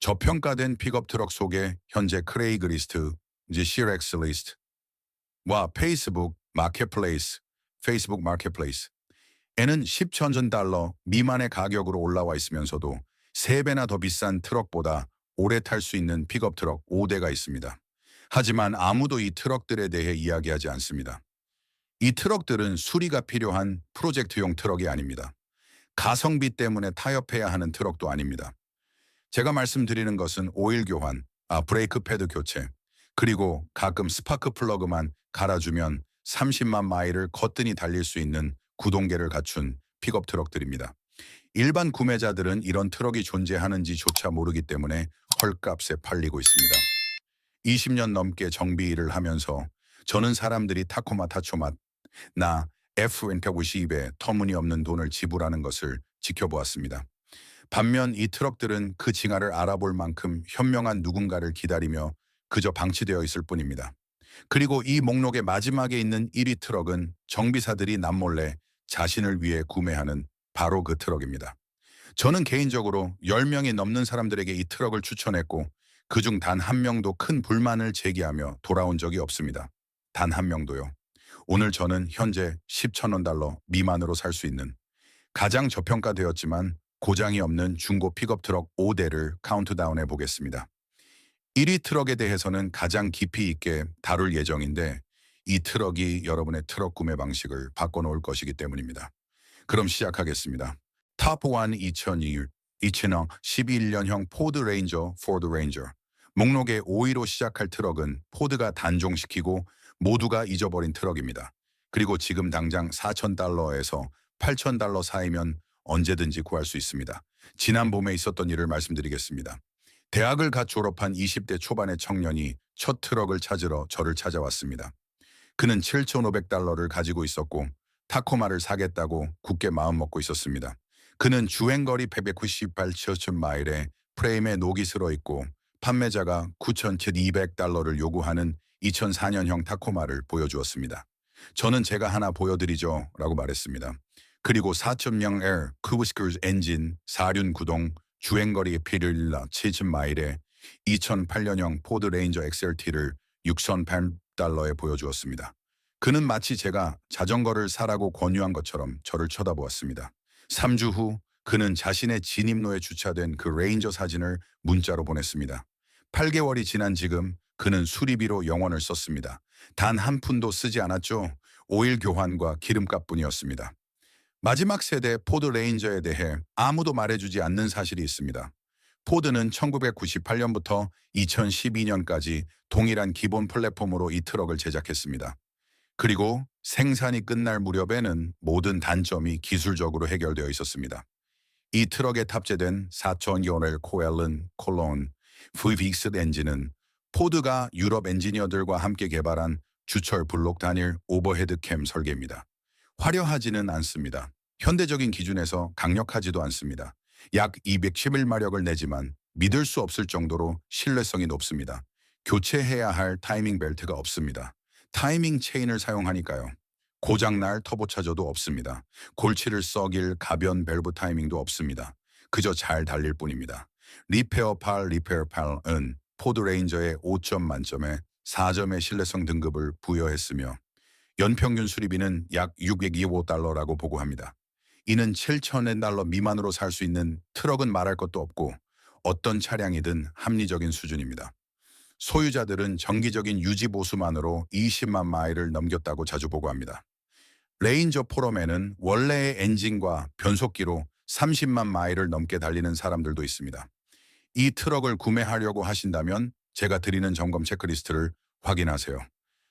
저평가된 픽업 트럭 속에 현재 크레이그리스트, 이제 시렉스 리스트와 페이스북 마켓플레이스에는 10천 달러 미만의 가격으로 올라와 있으면서도 3배나 더 비싼 트럭보다 오래 탈 수 있는 픽업 트럭 5대가 있습니다. 하지만 아무도 이 트럭들에 대해 이야기하지 않습니다. 이 트럭들은 수리가 필요한 프로젝트용 트럭이 아닙니다. 가성비 때문에 타협해야 하는 트럭도 아닙니다. 제가 말씀드리는 것은 오일 교환, 브레이크 패드 교체, 그리고 가끔 스파크 플러그만 갈아주면 30만 마일을 거뜬히 달릴 수 있는 구동계를 갖춘 픽업 트럭들입니다. 일반 구매자들은 이런 트럭이 존재하는지조차 모르기 때문에 헐값에 팔리고 있습니다. 20년 넘게 정비 일을 하면서 저는 사람들이 타코마 타초맛, 나 F150에 터무니없는 돈을 지불하는 것을 지켜보았습니다. 반면 이 트럭들은 그 징하를 알아볼 만큼 현명한 누군가를 기다리며 그저 방치되어 있을 뿐입니다. 그리고 이 목록의 마지막에 있는 1위 트럭은 정비사들이 남몰래 자신을 위해 구매하는 바로 그 트럭입니다. 저는 개인적으로 10명이 넘는 사람들에게 이 트럭을 추천했고 그중 단 한 명도 큰 불만을 제기하며 돌아온 적이 없습니다. 단 한 명도요. 오늘 저는 현재 10천 달러 미만으로 살 수 있는 가장 저평가되었지만 고장이 없는 중고 픽업 트럭 5대를 카운트다운해 보겠습니다. 1위 트럭에 대해서는 가장 깊이 있게 다룰 예정인데 이 트럭이 여러분의 트럭 구매 방식을 바꿔놓을 것이기 때문입니다. 그럼 시작하겠습니다. 탑1 2011년형 포드 레인저. 목록의 5위로 시작할 트럭은 포드가 단종시키고 모두가 잊어버린 트럭입니다. 그리고 지금 당장 4천 달러에서 8천 달러 사이면 언제든지 구할 수 있습니다. 지난 봄에 있었던 일을 말씀드리겠습니다. 대학을 갓 졸업한 20대 초반의 청년이 첫 트럭을 찾으러 저를 찾아왔습니다. 그는 7,500달러를 가지고 있었고 타코마를 사겠다고 굳게 마음먹고 있었습니다. 그는 주행거리 198천 마일에 프레임에 녹이 슬어 있고 판매자가 9,200달러를 요구하는 2004년형 타코마를 보여주었습니다. 저는 제가 하나 보여드리죠 라고 말했습니다. 그리고 4.0L 쿠브스크루즈 엔진 4륜 구동 주행거리 피릴라 7,000마일에 2008년형 포드 레인저 XLT를 6,100달러에 보여주었습니다. 그는 마치 제가 자전거를 사라고 권유한 것처럼 저를 쳐다보았습니다. 3주 후 그는 자신의 진입로에 주차된 그 레인저 사진을 문자로 보냈습니다. 8개월이 지난 지금 그는 수리비로 영원을 썼습니다. 단 한 푼도 쓰지 않았죠. 오일 교환과 기름값뿐이었습니다. 마지막 세대 포드 레인저에 대해 아무도 말해주지 않는 사실이 있습니다. 포드는 1998년부터 2012년까지 동일한 기본 플랫폼으로 이 트럭을 제작했습니다. 그리고 생산이 끝날 무렵에는 모든 단점이 기술적으로 해결되어 있었습니다. 이 트럭에 탑재된 4.0L 코엘른 콜론 V6 엔진은 포드가 유럽 엔지니어들과 함께 개발한 주철 블록 단일 오버헤드 캠 설계입니다. 화려하지는 않습니다. 현대적인 기준에서 강력하지도 않습니다. 약 211마력을 내지만 믿을 수 없을 정도로 신뢰성이 높습니다. 교체해야 할 타이밍 벨트가 없습니다. 타이밍 체인을 사용하니까요. 고장날 터보차저도 없습니다. 골치를 썩일 가변 밸브 타이밍도 없습니다. 그저 잘 달릴 뿐입니다. 리페어팔은 포드 레인저의 5점 만점에 4점의 신뢰성 등급을 부여했으며 연평균 수리비는 약 625달러라고 보고합니다. 이는 7,000 달러 미만으로 살 수 있는 트럭은 말할 것도 없고 어떤 차량이든 합리적인 수준입니다. 소유자들은 정기적인 유지 보수만으로 20만 마일을 넘겼다고 자주 보고합니다. 레인저 포럼에는 원래의 엔진과 변속기로 30만 마일을 넘게 달리는 사람들도 있습니다. 이 트럭을 구매하려고 하신다면 제가 드리는 점검 체크리스트를 확인하세요.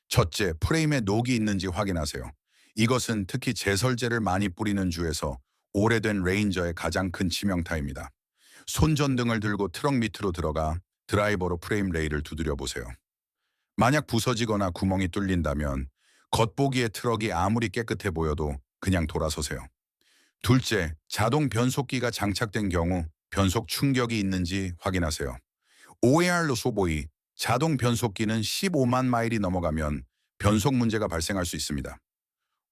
첫째, 프레임에 녹이 있는지 확인하세요. 이것은 특히 제설제를 많이 뿌리는 주에서 오래된 레인저의 가장 큰 치명타입니다. 손전등을 들고 트럭 밑으로 들어가 드라이버로 프레임 레일을 두드려 보세요. 만약 부서지거나 구멍이 뚫린다면 겉보기에 트럭이 아무리 깨끗해 보여도 그냥 돌아서세요. 둘째, 자동 변속기가 장착된 경우 변속 충격이 있는지 확인하세요. OAR로 소보이, 자동 변속기는 15만 마일이 넘어가면 변속 문제가 발생할 수 있습니다.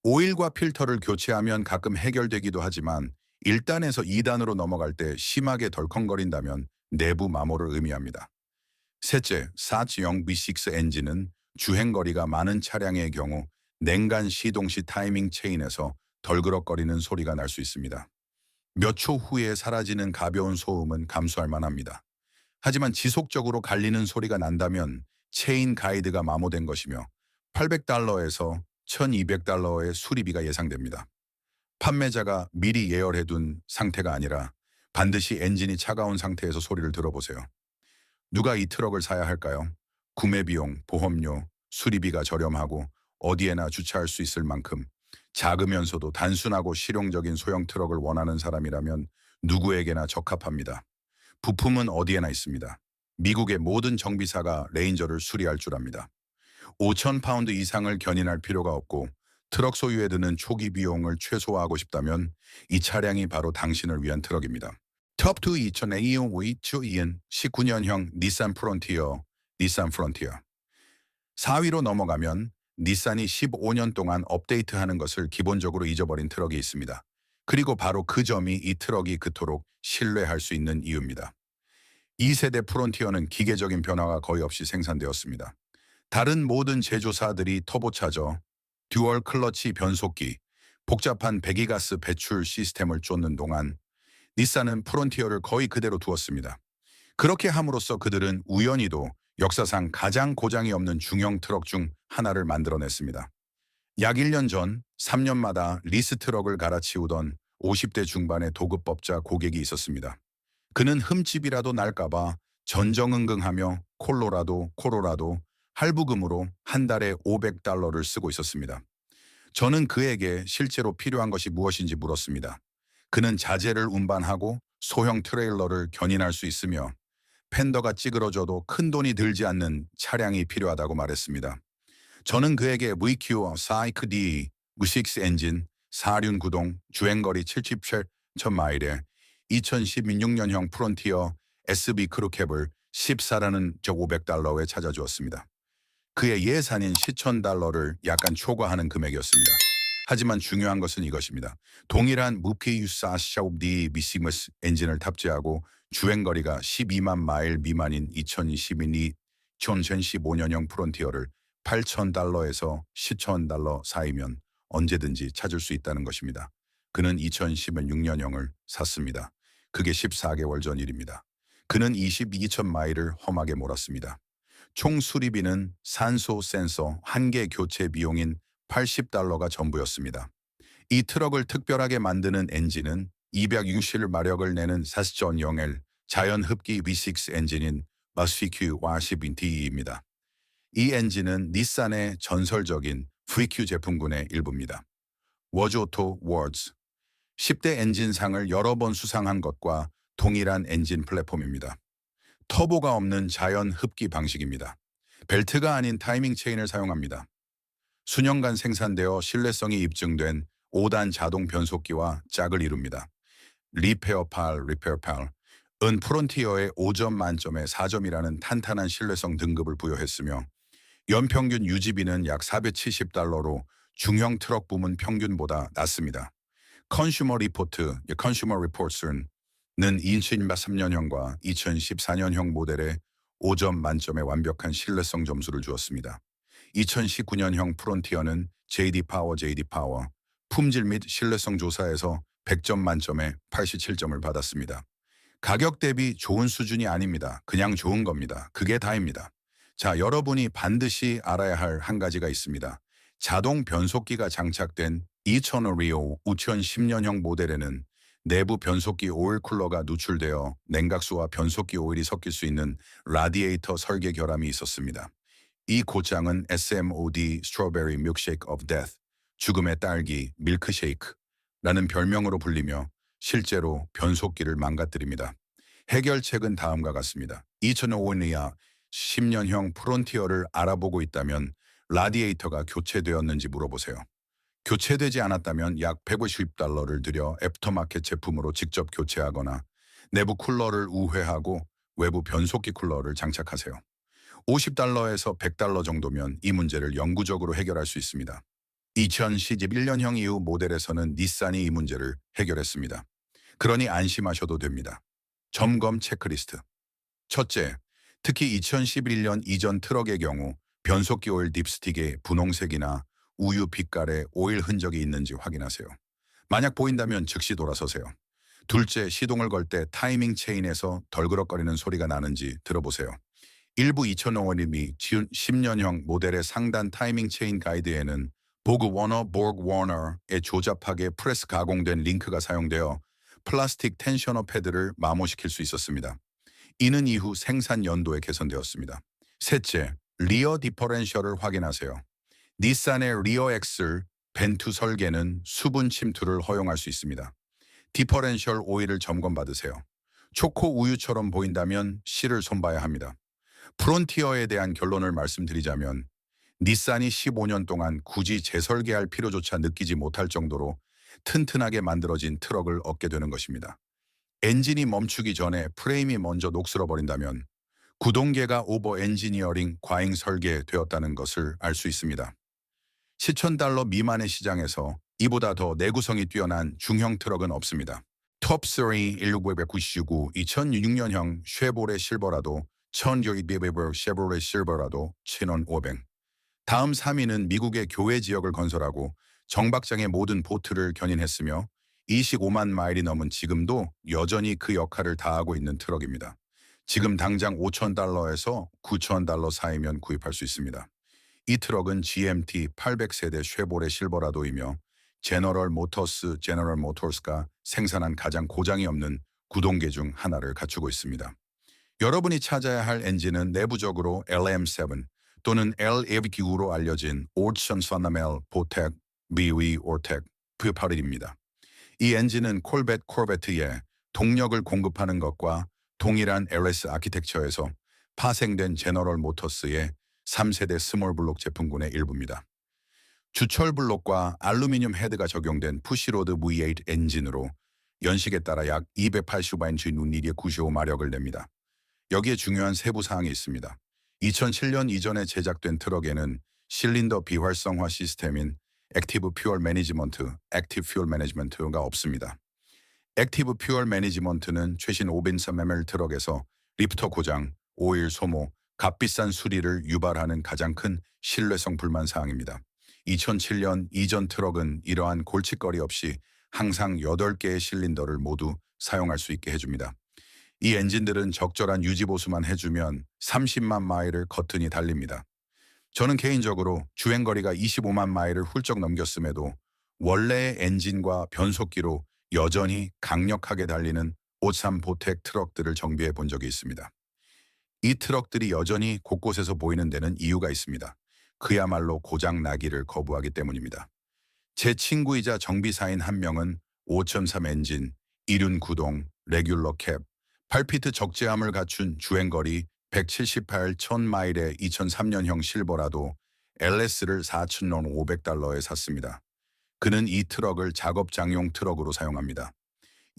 오일과 필터를 교체하면 가끔 해결되기도 하지만 1단에서 2단으로 넘어갈 때 심하게 덜컹거린다면 내부 마모를 의미합니다. 셋째, 4형 V6 엔진은 주행거리가 많은 차량의 경우 냉간 시동 시 타이밍 체인에서 덜그럭거리는 소리가 날 수 있습니다. 몇 초 후에 사라지는 가벼운 소음은 감수할 만합니다. 하지만 지속적으로 갈리는 소리가 난다면 체인 가이드가 마모된 것이며 $800에서 $1,200의 수리비가 예상됩니다. 판매자가 미리 예열해둔 상태가 아니라 반드시 엔진이 차가운 상태에서 소리를 들어보세요. 누가 이 트럭을 사야 할까요? 구매 비용, 보험료, 수리비가 저렴하고 어디에나 주차할 수 있을 만큼 작으면서도 단순하고 실용적인 소형 트럭을 원하는 사람이라면 누구에게나 적합합니다. 부품은 어디에나 있습니다. 미국의 모든 정비사가 레인저를 수리할 줄 압니다. 5,000파운드 이상을 견인할 필요가 없고 트럭 소유에 드는 초기 비용을 최소화하고 싶다면 이 차량이 바로 당신을 위한 트럭입니다. 톱2 2025 19년형 닛산 프론티어, 닛산 프론티어. 4위로 넘어가면 닛산이 15년 동안 업데이트하는 것을 기본적으로 잊어버린 트럭이 있습니다. 그리고 바로 그 점이 이 트럭이 그토록 신뢰할 수 있는 이유입니다. 2세대 프론티어는 기계적인 변화가 거의 없이 생산되었습니다. 다른 모든 제조사들이 터보차저, 듀얼 클러치 변속기, 복잡한 배기가스 배출 시스템을 쫓는 동안 닛산은 프론티어를 거의 그대로 두었습니다. 그렇게 함으로써 그들은 우연히도 역사상 가장 고장이 없는 중형 트럭 중 하나를 만들어냈습니다. 약 1년 전 3년마다 리스 트럭을 갈아치우던 50대 중반의 도급법자 고객이 있었습니다. 그는 흠집이라도 날까봐 전정응긍하며 코로라도 할부금으로 한 달에 $500를 쓰고 있었습니다. 저는 그에게 실제로 필요한 것이 무엇인지 물었습니다. 그는 자재를 운반하고 소형 트레일러를 견인할 수 있으며 팬더가 찌그러져도 큰 돈이 들지 않는 차량이 필요하다고 말했습니다. 저는 그에게 VQ 사이크 D V6 엔진 4륜 구동 주행거리 77,000마일에 2016년형 프론티어 SB 크루캡을 14라는 $500에 찾아주었습니다. 그의 예산인 $10,000를 약간 초과하는 금액이었습니다. 하지만 중요한 것은 이것입니다. 동일한 무피 유사샤옵디 미시머스 엔진을 탑재하고 주행거리가 12만 마일 미만인 2015년형 프론티어를 $8,000에서 $10,000 사이면 언제든지 찾을 수 있다는 것입니다. 그는 2016년형을 샀습니다. 그게 14개월 전 일입니다. 그는 22천 마일을 험하게 몰았습니다. 총 수리비는 산소 센서 1개 교체 비용인 $80가 전부였습니다. 이 트럭을 특별하게 만드는 엔진은 260마력을 내는 4.0L 자연 흡기 V6 엔진인 마스Q Y10DE입니다. 이 엔진은 닛산의 전설적인 VQ 제품군의 일부입니다. 워즈오토 워즈 10대 엔진상을 여러 번 수상한 것과 동일한 엔진 플랫폼입니다. 터보가 없는 자연 흡기 방식입니다. 벨트가 아닌 타이밍 체인을 사용합니다. 수년간 생산되어 신뢰성이 입증된 5단 자동 변속기와 짝을 이룹니다. 리페어팔은 프론티어의 5점 만점에 4점이라는 탄탄한 신뢰성 등급을 부여했으며 연평균 유지비는 약 $470로 중형 트럭 부문 평균보다 낮습니다. 컨슈머 리포트스는 2023년형과 2014년형 모델에 5점 만점의 완벽한 신뢰성 점수를 주었습니다. 2019년형 프론티어는 JD 파워 품질 및 신뢰성 조사에서 100점 만점에 87점을 받았습니다. 가격 대비 좋은 수준이 아닙니다. 그냥 좋은 겁니다. 그게 다입니다. 자, 여러분이 반드시 알아야 할 한 가지가 있습니다. 자동 변속기가 장착된 2010년형 모델에는 내부 변속기 오일 쿨러가 누출되어 냉각수와 변속기 오일이 섞일 수 있는 라디에이터 설계 결함이 있었습니다. 이 고장은 SMOD Strawberry Milkshake of Death, 죽음의 딸기 밀크쉐이크라는 별명으로 불리며 실제로 변속기를 망가뜨립니다. 해결책은 다음과 같습니다. 2005년 10년형 프론티어를 알아보고 있다면 라디에이터가 교체되었는지 물어보세요. 교체되지 않았다면 약 $150를 들여 애프터마켓 제품으로 직접 교체하거나 내부 쿨러를 우회하고 외부 변속기 쿨러를 장착하세요. $50에서 $100 정도면 이 문제를 영구적으로 해결할 수 있습니다. 2011년형 이후 모델에서는 닛산이 이 문제를 해결했습니다. 그러니 안심하셔도 됩니다. 점검 체크리스트. 첫째, 특히 2011년 이전 트럭의 경우 변속기 오일 딥스틱에 분홍색이나 우유 빛깔의 오일 흔적이 있는지 확인하세요. 만약 보인다면 즉시 돌아서세요. 둘째, 시동을 걸 때 타이밍 체인에서 덜그럭거리는 소리가 나는지 들어보세요. 일부 2005년이 10년형 모델의 상단 타이밍 체인 가이드에는 보그 워너, 보그 워너에 조잡하게 프레스 가공된 링크가 사용되어 플라스틱 텐셔너 패드를 마모시킬 수 있었습니다. 이는 이후 생산 연도에 개선되었습니다. 셋째, 리어 디퍼렌셜을 확인하세요. 닛산의 리어 엑슬 벤투 설계는 수분 침투를 허용할 수 있습니다. 디퍼렌셜 오일을 점검받으세요. 초코 우유처럼 보인다면 실을 손봐야 합니다. 프론티어에 대한 결론을 말씀드리자면 닛산이 15년 동안 굳이 재설계할 필요조차 느끼지 못할 정도로 튼튼하게 만들어진 트럭을 얻게 되는 것입니다. 엔진이 멈추기 전에 프레임이 먼저 녹슬어버린다면 구동계가 오버 엔지니어링 과잉 설계되었다는 것을 알 수 있습니다. $7,000 미만의 시장에서 이보다 더 내구성이 뛰어난 중형 트럭은 없습니다. 톱3 1999 2006년형 쉐보레 실버라도 1200 쉐보레 실버라도 7,500. 다음 3위는 미국의 교외 지역을 건설하고 정박장의 모든 보트를 견인했으며 25만 마일이 넘은 지금도 여전히 그 역할을 다하고 있는 트럭입니다. 지금 당장 $5,000에서 $9,000 사이면 구입할 수 있습니다. 이 트럭은 GMT 800세대 쉐보레 실버라도이며 제너럴 모터스가 생산한 가장 고장이 없는 구동계 중 하나를 갖추고 있습니다. 여러분이 찾아야 할 엔진은 내부적으로 LM7 또는 LF 기구로 알려진 오션 서나멜 보텍 BV 오텍 V8입니다. 이 엔진은 코르베트에 동력을 공급하는 것과 동일한 LS 아키텍처에서 파생된 제너럴 모터스의 3세대 스몰 블록 제품군의 일부입니다. 주철 블록과 알루미늄 헤드가 적용된 푸시로드 V8 엔진으로 연식에 따라 약 285인치 눈리에 95마력을 냅니다. 여기에 중요한 세부 사항이 있습니다. 2007년 이전에 제작된 트럭에는 실린더 비활성화 시스템인 액티브 퓨얼 매니지먼트가 없습니다. 액티브 퓨얼 매니지먼트는 최신 503mm 트럭에서 리프터 고장, 오일 소모, 값비싼 수리를 유발하는 가장 큰 신뢰성 불만 사항입니다. 2007년 이전 트럭은 이러한 골칫거리 없이 항상 8개의 실린더를 모두 사용할 수 있게 해줍니다. 이 엔진들은 적절한 유지보수만 해주면 30만 마일을 거뜬히 달립니다. 저는 개인적으로 주행거리가 25만 마일을 훌쩍 넘겼음에도 원래의 엔진과 변속기로 여전히 강력하게 달리는 53 보텍 트럭들을 정비해 본 적이 있습니다. 이 트럭들이 여전히 곳곳에서 보이는 데는 이유가 있습니다. 그야말로 고장 나기를 거부하기 때문입니다. 제 친구이자 정비사인 한 명은 5.3 엔진, 이륜 구동, 레귤러 캡, 8피트 적재함을 갖춘 주행거리 178,000마일의 2003년형 실버라도 LS를 $4,500에 샀습니다. 그는 이 트럭을 작업장용 트럭으로 사용합니다.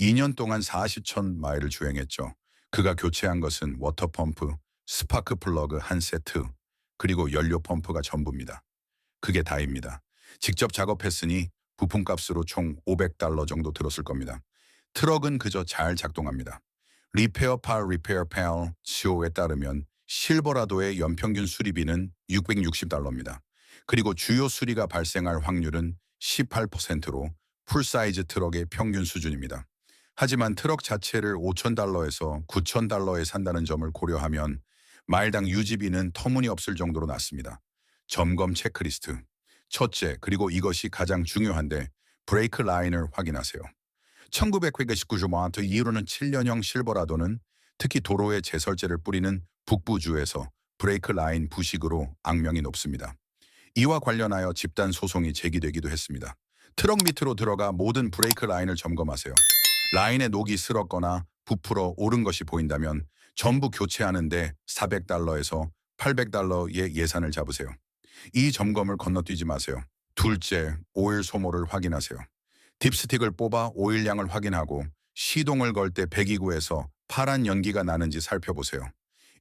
2년 동안 40,000마일을 주행했죠. 그가 교체한 것은 워터펌프, 스파크 플러그 한 세트, 그리고 연료 펌프가 전부입니다. 그게 다입니다. 직접 작업했으니 부품값으로 총 $500 정도 들었을 겁니다. 트럭은 그저 잘 작동합니다. 리페어 팔 CO에 따르면 실버라도의 연평균 수리비는 $660입니다. 그리고 주요 수리가 발생할 확률은 18%로 풀사이즈 트럭의 평균 수준입니다. 하지만 트럭 자체를 $5,000에서 $9,000에 산다는 점을 고려하면 마일당 유지비는 터무니없을 정도로 낮습니다. 점검 체크리스트. 첫째, 그리고 이것이 가장 중요한데 브레이크 라인을 확인하세요. 1999년부터 이후로는 7년형 실버라도는 특히 도로에 제설제를 뿌리는 북부주에서 브레이크 라인 부식으로 악명이 높습니다. 이와 관련하여 집단 소송이 제기되기도 했습니다. 트럭 밑으로 들어가 모든 브레이크 라인을 점검하세요. 라인에 녹이 슬었거나 부풀어 오른 것이 보인다면 전부 교체하는데 $400에서 $800의 예산을 잡으세요. 이 점검을 건너뛰지 마세요. 둘째, 오일 소모를 확인하세요. 딥스틱을 뽑아 오일량을 확인하고 시동을 걸 때 배기구에서 파란 연기가 나는지 살펴보세요.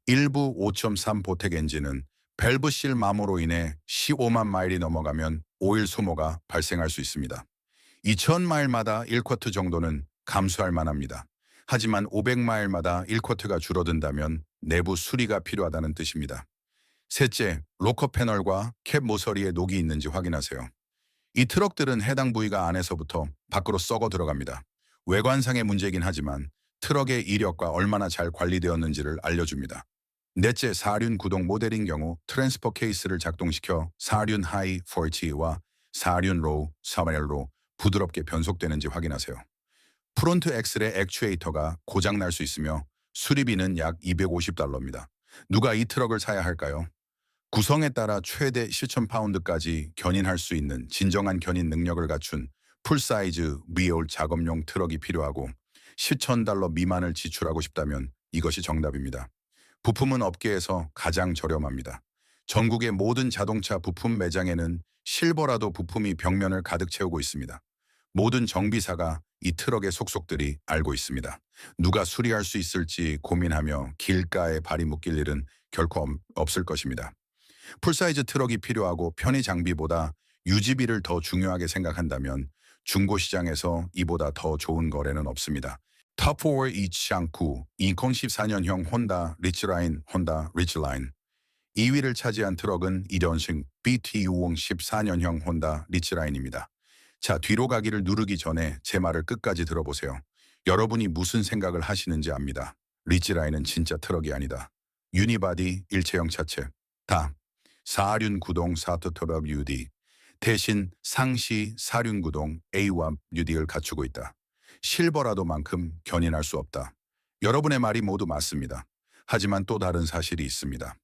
일부 5.3 보텍 엔진은 밸브실 마모로 인해 15만 마일이 넘어가면 오일 소모가 발생할 수 있습니다. 2,000마일마다 1쿼트 정도는 감수할 만합니다. 하지만 500마일마다 1쿼트가 줄어든다면 내부 수리가 필요하다는 뜻입니다. 셋째, 로커 패널과 캡 모서리에 녹이 있는지 확인하세요. 이 트럭들은 해당 부위가 안에서부터 밖으로 썩어 들어갑니다. 외관상의 문제이긴 하지만 트럭의 이력과 얼마나 잘 관리되었는지를 알려줍니다. 넷째, 사륜 구동 모델인 경우 트랜스퍼 케이스를 작동시켜 사륜 하이 40와 사륜 로우 3L로 부드럽게 변속되는지 확인하세요. 프론트 엑셀의 액추에이터가 고장날 수 있으며 수리비는 약 $250입니다. 누가 이 트럭을 사야 할까요? 구성에 따라 최대 7,000파운드까지 견인할 수 있는 진정한 견인 능력을 갖춘 풀사이즈 리올 작업용 트럭이 필요하고 $10,000 미만을 지출하고 싶다면 이것이 정답입니다. 부품은 업계에서 가장 저렴합니다. 전국의 모든 자동차 부품 매장에는 실버라도 부품이 벽면을 가득 채우고 있습니다. 모든 정비사가 이 트럭의 속속들이 알고 있습니다. 누가 수리할 수 있을지 고민하며 길가에 발이 묶일 일은 결코 없을 것입니다. 풀사이즈 트럭이 필요하고 편의 장비보다 유지비를 더 중요하게 생각한다면 중고시장에서 이보다 더 좋은 거래는 없습니다. 탑4 이치앙쿠 2014년형 혼다 리치라인 혼다 리치라인 2위를 차지한 트럭은 1연식 BT60 14년형 혼다 리치라인입니다. 자, 뒤로 가기를 누르기 전에 제 말을 끝까지 들어보세요. 여러분이 무슨 생각을 하시는지 압니다. 리치라인은 진짜 트럭이 아니다. 유니바디 일체형 차체. 다. 사륜 구동 사트 트럭 UD. 대신 상시 사륜 구동 A와 UD를 갖추고 있다. 실버라도만큼 견인할 수 없다. 여러분의 말이 모두 맞습니다. 하지만 또 다른 사실이 있습니다.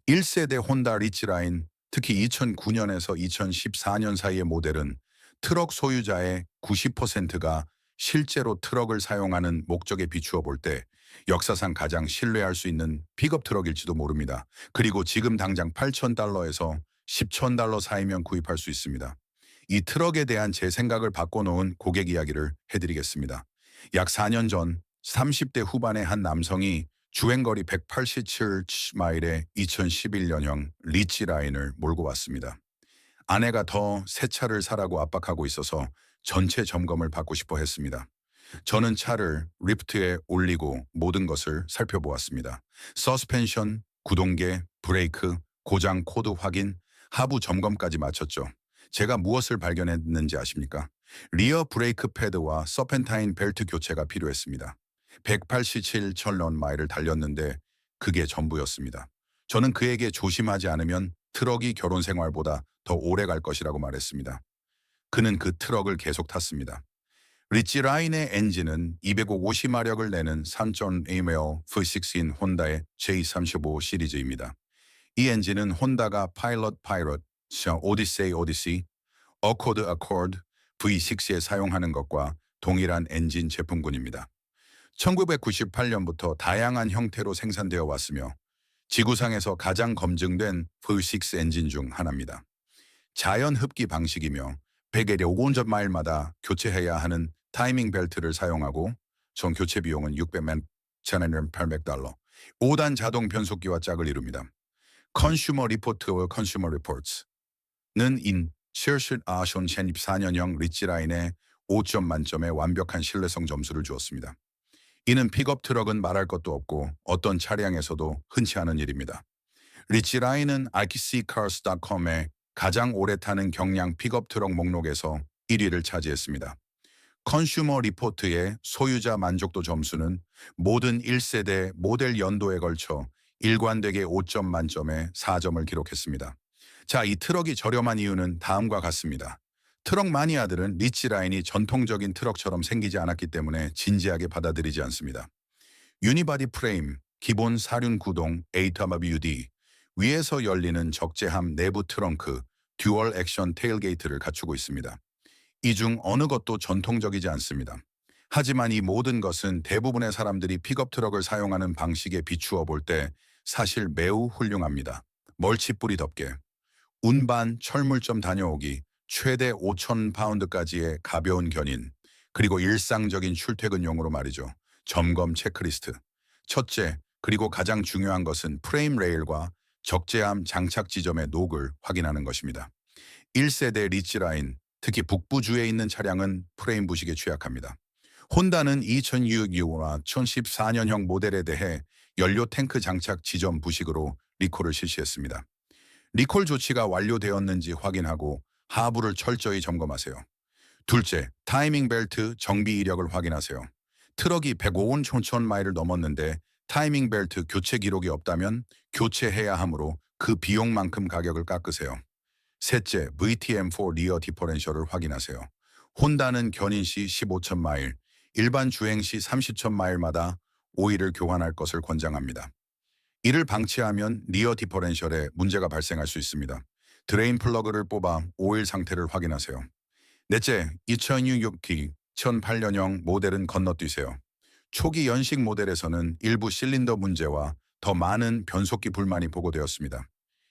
1세대 혼다 리치라인, 특히 2009년에서 2014년 사이의 모델은 트럭 소유자의 90%가 실제로 트럭을 사용하는 목적에 비추어 볼 때 역사상 가장 신뢰할 수 있는 픽업 트럭일지도 모릅니다. 그리고 지금 당장 $8,000에서 $10,000 사이면 구입할 수 있습니다. 이 트럭에 대한 제 생각을 바꿔놓은 고객 이야기를 해드리겠습니다. 약 4년 전 30대 후반의 한 남성이 주행거리 187마일의 2011년형 리치라인을 몰고 왔습니다. 아내가 더 새 차를 사라고 압박하고 있어서 전체 점검을 받고 싶어 했습니다. 저는 차를 리프트에 올리고 모든 것을 살펴보았습니다. 서스펜션, 구동계, 브레이크, 고장 코드 확인, 하부 점검까지 마쳤죠. 제가 무엇을 발견했는지 아십니까? 리어 브레이크 패드와 서펜타인 벨트 교체가 필요했습니다. 187,000마일을 달렸는데 그게 전부였습니다. 저는 그에게 조심하지 않으면 트럭이 결혼 생활보다 더 오래 갈 것이라고 말했습니다. 그는 그 트럭을 계속 탔습니다. 리치라인의 엔진은 250마력을 내는 3.2L V6인 혼다의 J35 시리즈입니다. 이 엔진은 혼다가 파일럿, 오디세이, 어코드, V6에 사용하는 것과 동일한 엔진 제품군입니다. 1998년부터 다양한 형태로 생산되어 왔으며 지구상에서 가장 검증된 V6 엔진 중 하나입니다. 자연 흡기 방식이며 100에 500마일마다 교체해야 하는 타이밍 벨트를 사용하고 총 교체 비용은 $600만, 5단 자동 변속기와 짝을 이룹니다. 컨슈머 리포트와 컨슈머 리포츠는 인 셔쉿 아션 2014년형 리치라인에 5점 만점의 완벽한 신뢰성 점수를 주었습니다. 이는 픽업 트럭은 말할 것도 없고 어떤 차량에서도 흔치 않은 일입니다. 리치라인은 iCarcars.com의 가장 오래 타는 경량 픽업 트럭 목록에서 1위를 차지했습니다. 컨슈머 리포트의 소유자 만족도 점수는 모든 1세대 모델 연도에 걸쳐 일관되게 5점 만점에 4점을 기록했습니다. 자, 이 트럭이 저렴한 이유는 다음과 같습니다. 트럭 마니아들은 리치라인이 전통적인 트럭처럼 생기지 않았기 때문에 진지하게 받아들이지 않습니다. 유니바디 프레임, 기본 사륜 구동, AWD, 위에서 열리는 적재함 내부 트렁크, 듀얼 액션 테일게이트를 갖추고 있습니다. 이 중 어느 것도 전통적이지 않습니다. 하지만 이 모든 것은 대부분의 사람들이 픽업 트럭을 사용하는 방식에 비추어 볼 때 사실 매우 훌륭합니다. 멀치뿌리 덮개, 운반, 철물점 다녀오기, 최대 5,000파운드까지의 가벼운 견인, 그리고 일상적인 출퇴근용으로 말이죠. 점검 체크리스트. 첫째, 그리고 가장 중요한 것은 프레임 레일과 적재함 장착 지점의 녹을 확인하는 것입니다. 1세대 리치라인, 특히 북부주에 있는 차량은 프레임 부식에 취약합니다. 혼다는 2006와 2014년형 모델에 대해 연료 탱크 장착 지점 부식으로 리콜을 실시했습니다. 리콜 조치가 완료되었는지 확인하고 하부를 철저히 점검하세요. 둘째, 타이밍 벨트 정비 이력을 확인하세요. 트럭이 105원 천 마일을 넘었는데 타이밍 벨트 교체 기록이 없다면 교체해야 하므로 그 비용만큼 가격을 깎으세요. 셋째, VTM4 리어 디퍼렌셜을 확인하세요. 혼다는 견인 시 15천 마일, 일반 주행 시 30천 마일마다 오일을 교환할 것을 권장합니다. 이를 방치하면 리어 디퍼렌셜에 문제가 발생할 수 있습니다. 드레인 플러그를 뽑아 오일 상태를 확인하세요. 넷째, 2006기 2008년형 모델은 건너뛰세요. 초기 연식 모델에서는 일부 실린더 문제와 더 많은 변속기 불만이 보고되었습니다.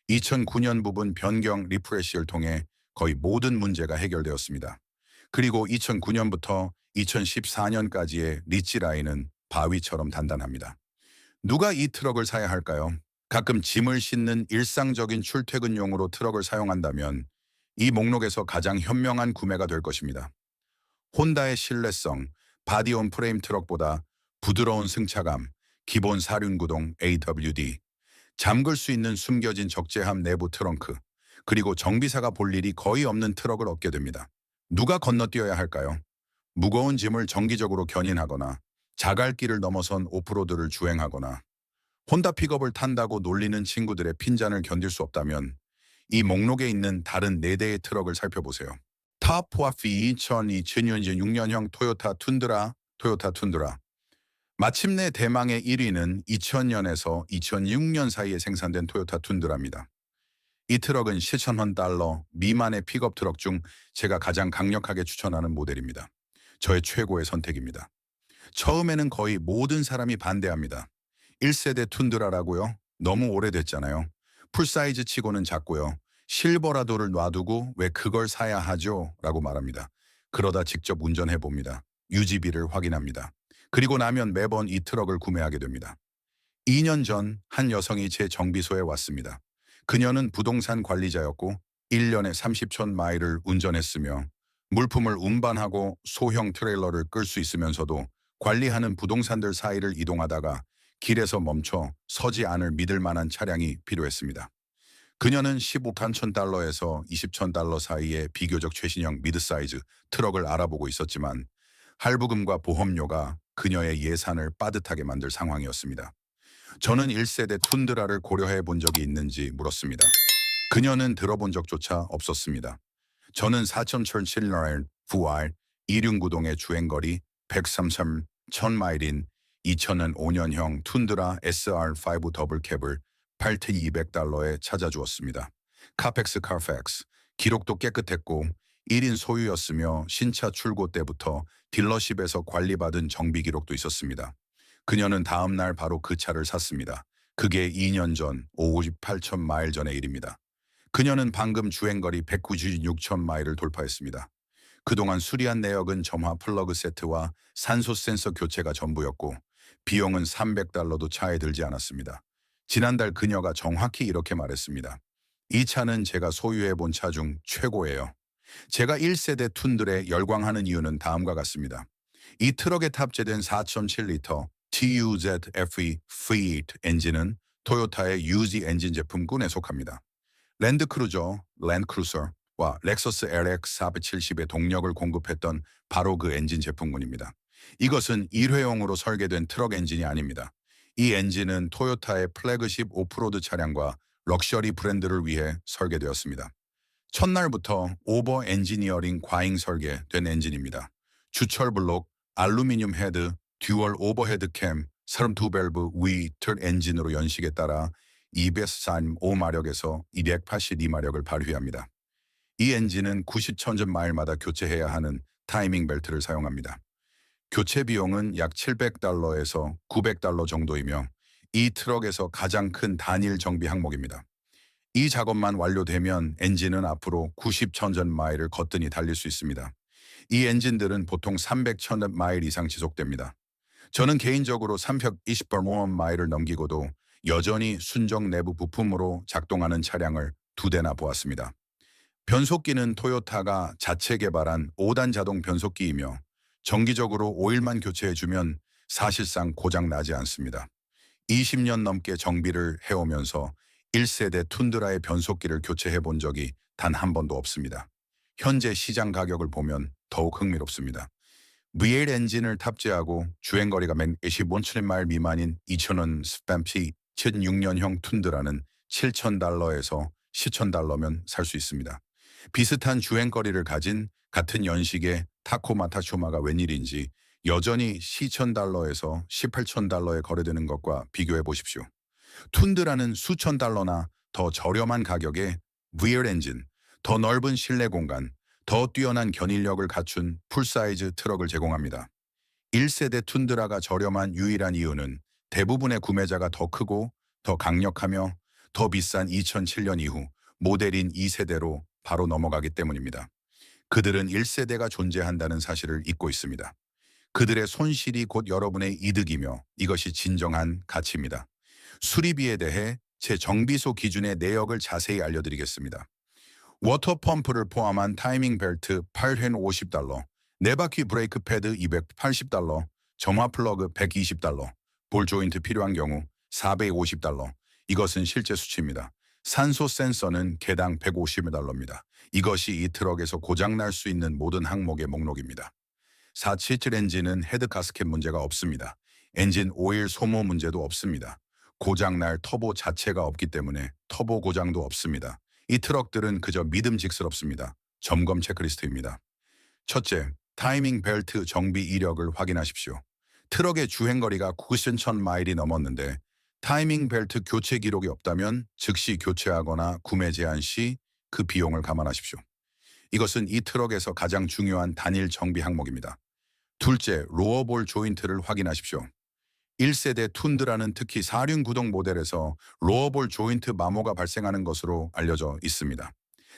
2009년 부분 변경 리프레시를 통해 거의 모든 문제가 해결되었습니다. 그리고 2009년부터 2014년까지의 리치 라인은 바위처럼 단단합니다. 누가 이 트럭을 사야 할까요? 가끔 짐을 싣는 일상적인 출퇴근용으로 트럭을 사용한다면 이 목록에서 가장 현명한 구매가 될 것입니다. 혼다의 신뢰성, 바디온 프레임 트럭보다 부드러운 승차감, 기본 사륜구동 AWD, 잠글 수 있는 숨겨진 적재함 내부 트렁크, 그리고 정비사가 볼 일이 거의 없는 트럭을 얻게 됩니다. 누가 건너뛰어야 할까요? 무거운 짐을 정기적으로 견인하거나 자갈길을 넘어선 오프로드를 주행하거나 혼다 픽업을 탄다고 놀리는 친구들의 핀잔을 견딜 수 없다면 이 목록에 있는 다른 4대의 트럭을 살펴보세요. 타프와피 2006년형 토요타 툰드라. 마침내 대망의 1위는 2000년에서 2006년 사이에 생산된 토요타 툰드라입니다. 이 트럭은 7,000원 달러 미만의 픽업 트럭 중 제가 가장 강력하게 추천하는 모델입니다. 저의 최고의 선택입니다. 처음에는 거의 모든 사람이 반대합니다. 1세대 툰드라라고요? 너무 오래됐잖아요. 풀사이즈 치고는 작고요. 실버라도를 놔두고 왜 그걸 사야 하죠? 라고 말합니다. 그러다 직접 운전해 봅니다. 유지비를 확인합니다. 그리고 나면 매번 이 트럭을 구매하게 됩니다. 2년 전 한 여성이 제 정비소에 왔습니다. 그녀는 부동산 관리자였고 1년에 30천 마일을 운전했으며 물품을 운반하고 소형 트레일러를 끌 수 있으면서도 관리하는 부동산들 사이를 이동하다가 길에서 멈춰 서지 않을 믿을 만한 차량이 필요했습니다. 그녀는 15만 달러에서 20천 달러 사이의 비교적 최신형 미드사이즈 트럭을 알아보고 있었지만 할부금과 보험료가 그녀의 예산을 빠듯하게 만들 상황이었습니다. 저는 1세대 툰드라를 고려해 본 적이 있는지 물었습니다. 그녀는 들어본 적조차 없었습니다. 저는 4,007 VR 이륜구동의 주행거리 133 1000마일인 2005년형 툰드라 SR5 더블캡을 8,200달러에 찾아주었습니다. 카펙스 카팩스, 기록도 깨끗했고 1인 소유였으며 신차 출고 때부터 딜러십에서 관리받은 정비 기록도 있었습니다. 그녀는 다음 날 바로 그 차를 샀습니다. 그게 2년 전 58천 마일 전의 일입니다. 그녀는 방금 주행거리 196천 마일을 돌파했습니다. 그동안 수리한 내역은 점화 플러그 세트와 산소 센서 교체가 전부였고 비용은 300달러도 차에 들지 않았습니다. 지난달 그녀가 정확히 이렇게 말했습니다. 이 차는 제가 소유해 본 차 중 최고예요. 제가 1세대 툰드라에 열광하는 이유는 다음과 같습니다. 이 트럭에 탑재된 4.7리터 TUZFE Fleet 엔진은 토요타의 UZ 엔진 제품군에 속합니다. 랜드크루저와 렉서스 LX 470의 동력을 공급했던 바로 그 엔진 제품군입니다. 이것은 일회용으로 설계된 트럭 엔진이 아닙니다. 이 엔진은 토요타의 플래그십 오프로드 차량과 럭셔리 브랜드를 위해 설계되었습니다. 첫날부터 오버 엔지니어링 과잉 설계된 엔진입니다. 주철 블록, 알루미늄 헤드, 듀얼 오버헤드 캠, 32밸브 위틀 엔진으로 연식에 따라 245마력에서 282마력을 발휘합니다. 이 엔진은 90천전 마일마다 교체해야 하는 타이밍 벨트를 사용합니다. 교체 비용은 약 700달러에서 900달러 정도이며 이 트럭에서 가장 큰 단일 정비 항목입니다. 이 작업만 완료되면 엔진은 앞으로 90천전 마일을 거뜬히 달릴 수 있습니다. 이 엔진들은 보통 300천 마일 이상 지속됩니다. 저는 개인적으로 320만 마일을 넘기고도 여전히 순정 내부 부품으로 작동하는 차량을 2대나 보았습니다. 변속기는 토요타가 자체 개발한 5단 자동 변속기이며 정기적으로 오일만 교체해주면 사실상 고장 나지 않습니다. 20년 넘게 정비를 해오면서 1세대 툰드라의 변속기를 교체해 본 적이 단 한 번도 없습니다. 현재 시장 가격을 보면 더욱 흥미롭습니다. V8 엔진을 탑재하고 주행거리가 125마일 미만인 2000원 스팸피 2006년형 툰드라는 $7,000에서 $10,000면 살 수 있습니다. 비슷한 주행거리를 가진 같은 연식의 타코마 타쇼마가 웬일인지 여전히 $10,000에서 $18,000에 거래되는 것과 비교해 보십시오. 툰드라는 수천 달러나 더 저렴한 가격에 V8 엔진, 더 넓은 실내 공간, 더 뛰어난 견인력을 갖춘 풀사이즈 트럭을 제공합니다. 1세대 툰드라가 저렴한 유일한 이유는 대부분의 구매자가 더 크고 더 강력하며 더 비싼 2007년 이후 모델인 2세대로 바로 넘어가기 때문입니다. 그들은 1세대가 존재한다는 사실을 잊고 있습니다. 그들의 손실이 곧 여러분의 이득이며 이것이 진정한 가치입니다. 수리비에 대해 제 정비소 기준의 내역을 자세히 알려드리겠습니다. 워터펌프를 포함한 타이밍 벨트 8회 $50, 네 바퀴 브레이크 패드 $280, 점화 플러그 $120, 볼 조인트 필요한 경우 $450. 이것은 실제 수치입니다. 산소 센서는 개당 $150입니다. 이것이 이 트럭에서 고장날 수 있는 모든 항목의 목록입니다. 477 엔진은 헤드 가스켓 문제가 없습니다. 엔진 오일 소모 문제도 없습니다. 고장날 터보 자체가 없기 때문에 터보 고장도 없습니다. 이 트럭들은 그저 믿음직스럽습니다. 점검 체크리스트입니다. 첫째, 타이밍 벨트 정비 이력을 확인하십시오. 트럭의 주행거리가 9,000마일이 넘었는데 타이밍 벨트 교체 기록이 없다면 즉시 교체하거나 구매 제한 시 그 비용을 감안하십시오. 이것은 이 트럭에서 가장 중요한 단일 정비 항목입니다. 둘째, 로어볼 조인트를 확인하십시오. 1세대 툰드라는 특히 4륜 구동 모델에서 로어볼 조인트 마모가 발생하는 것으로 알려져 있습니다.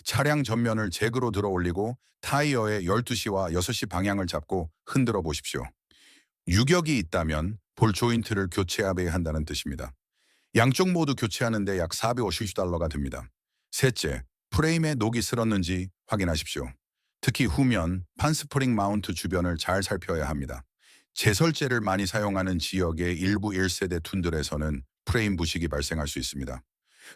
차량 전면을 잭으로 들어 올리고 타이어의 12시와 6시 방향을 잡고 흔들어 보십시오. 유격이 있다면 볼 조인트를 교체해야 한다는 뜻입니다. 양쪽 모두 교체하는데 약 $450가 듭니다. 셋째, 프레임에 녹이 슬었는지 확인하십시오. 특히 후면 판스프링 마운트 주변을 잘 살펴야 합니다. 제설제를 많이 사용하는 지역의 일부 1세대 툰들에서는 프레임 부식이 발생할 수 있습니다.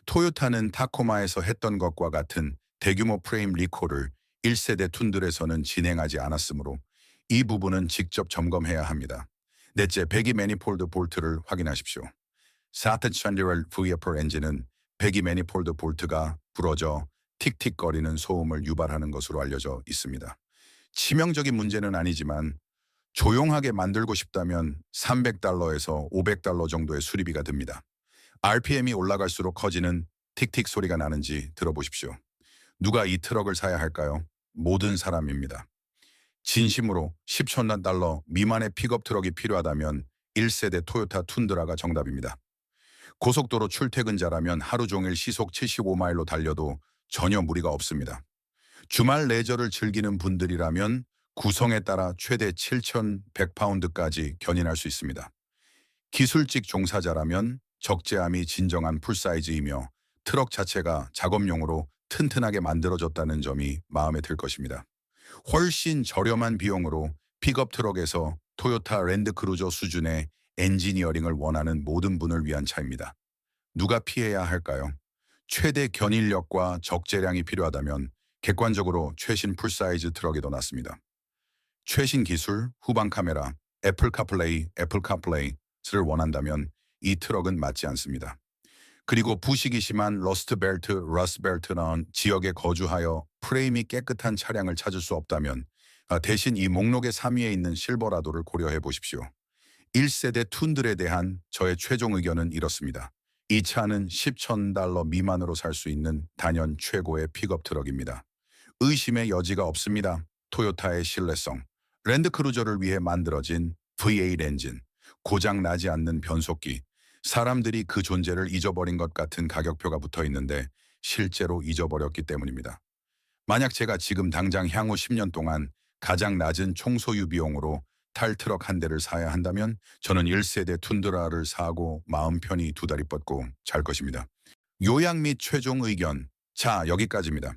토요타는 타코마에서 했던 것과 같은 대규모 프레임 리콜을 1세대 툰들에서는 진행하지 않았으므로 이 부분은 직접 점검해야 합니다. 넷째, 배기 매니폴드 볼트를 확인하십시오. 4차 V8 엔진은 배기 매니폴드 볼트가 부러져 틱틱거리는 소음을 유발하는 것으로 알려져 있습니다. 치명적인 문제는 아니지만 조용하게 만들고 싶다면 $300에서 $500 정도의 수리비가 듭니다. RPM이 올라갈수록 커지는 틱틱 소리가 나는지 들어보십시오. 누가 이 트럭을 사야 할까요? 모든 사람입니다. 진심으로 $10,000 미만의 픽업 트럭이 필요하다면 1세대 토요타 툰드라가 정답입니다. 고속도로 출퇴근자라면 하루 종일 시속 75마일로 달려도 전혀 무리가 없습니다. 주말 레저를 즐기는 분들이라면 구성에 따라 최대 7,100파운드까지 견인할 수 있습니다. 기술직 종사자라면 적재함이 진정한 풀사이즈이며 트럭 자체가 작업용으로 튼튼하게 만들어졌다는 점이 마음에 들 것입니다. 훨씬 저렴한 비용으로 픽업 트럭에서 토요타 랜드크루저 수준의 엔지니어링을 원하는 모든 분을 위한 차입니다. 누가 피해야 할까요? 최대 견인력과 적재량이 필요하다면 객관적으로 최신 풀사이즈 트럭이 더 낫습니다. 최신 기술, 후방 카메라, 애플 카플레이를 원한다면 이 트럭은 맞지 않습니다. 그리고 부식이 심한 러스트 벨트라는 지역에 거주하여 프레임이 깨끗한 차량을 찾을 수 없다면 대신 이 목록의 3위에 있는 실버라도를 고려해 보십시오. 1세대 툰들에 대한 저의 최종 의견은 이렇습니다. 이 차는 $10,000 미만으로 살 수 있는 단연 최고의 픽업 트럭입니다. 의심의 여지가 없습니다. 토요타의 신뢰성, 랜드크루저를 위해 만들어진 V8 엔진, 고장 나지 않는 변속기, 사람들이 그 존재를 잊어버린 것 같은 가격표가 붙어 있는데 실제로 잊어버렸기 때문입니다. 만약 제가 지금 당장 향후 10년 동안 가장 낮은 총소유 비용으로 탈 트럭 한 대를 사야 한다면 저는 1세대 툰드라를 사고 마음 편히 두 다리 뻗고 잘 것입니다. 요약 및 최종 의견. 자, 여기까지입니다.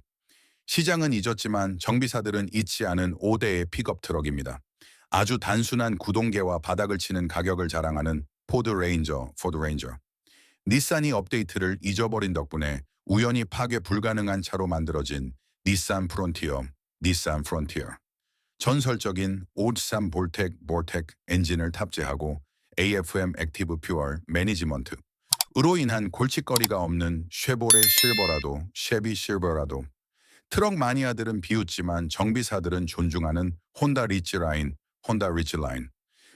시장은 잊었지만 정비사들은 잊지 않은 5대의 픽업 트럭입니다. 아주 단순한 구동계와 바닥을 치는 가격을 자랑하는 포드 레인저, 포드 레인저. 닛산이 업데이트를 잊어버린 덕분에 우연히 파괴 불가능한 차로 만들어진 닛산 프론티어, 닛산 프론티어. 전설적인 5.3 볼텍 엔진을 탑재하고 AFM 액티브 퓨얼 매니지먼트. 으로 인한 골칫거리가 없는 쉐보레 실버라도, 쉐비 실버라도. 트럭 마니아들은 비웃지만 정비사들은 존중하는 혼다 리치 라인, 혼다 리치 라인.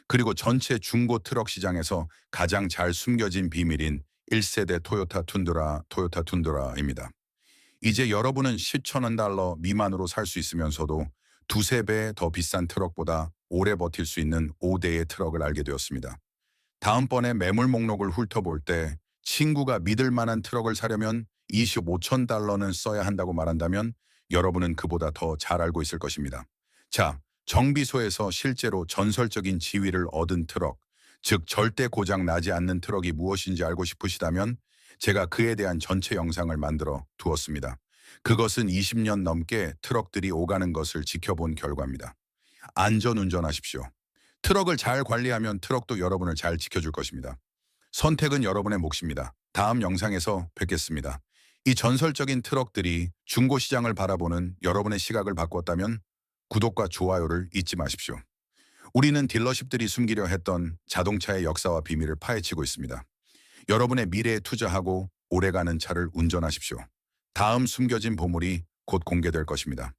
그리고 전체 중고 트럭 시장에서 가장 잘 숨겨진 비밀인 1세대 토요타 툰드라, 토요타 툰드라입니다. 이제 여러분은 10,000원 달러 미만으로 살 수 있으면서도 두세 배 더 비싼 트럭보다 오래 버틸 수 있는 5대의 트럭을 알게 되었습니다. 다음번에 매물 목록을 훑어볼 때 친구가 믿을 만한 트럭을 사려면 25천 달러는 써야 한다고 말한다면 여러분은 그보다 더 잘 알고 있을 것입니다. 자, 정비소에서 실제로 전설적인 지위를 얻은 트럭, 즉 절대 고장 나지 않는 트럭이 무엇인지 알고 싶으시다면 제가 그에 대한 전체 영상을 만들어 두었습니다. 그것은 20년 넘게 트럭들이 오가는 것을 지켜본 결과입니다. 안전 운전하십시오. 트럭을 잘 관리하면 트럭도 여러분을 잘 지켜줄 것입니다. 선택은 여러분의 몫입니다. 다음 영상에서 뵙겠습니다. 이 전설적인 트럭들이 중고시장을 바라보는 여러분의 시각을 바꿨다면 구독과 좋아요를 잊지 마십시오. 우리는 딜러십들이 숨기려 했던 자동차의 역사와 비밀을 파헤치고 있습니다. 여러분의 미래에 투자하고 오래가는 차를 운전하십시오. 다음 숨겨진 보물이 곧 공개될 것입니다.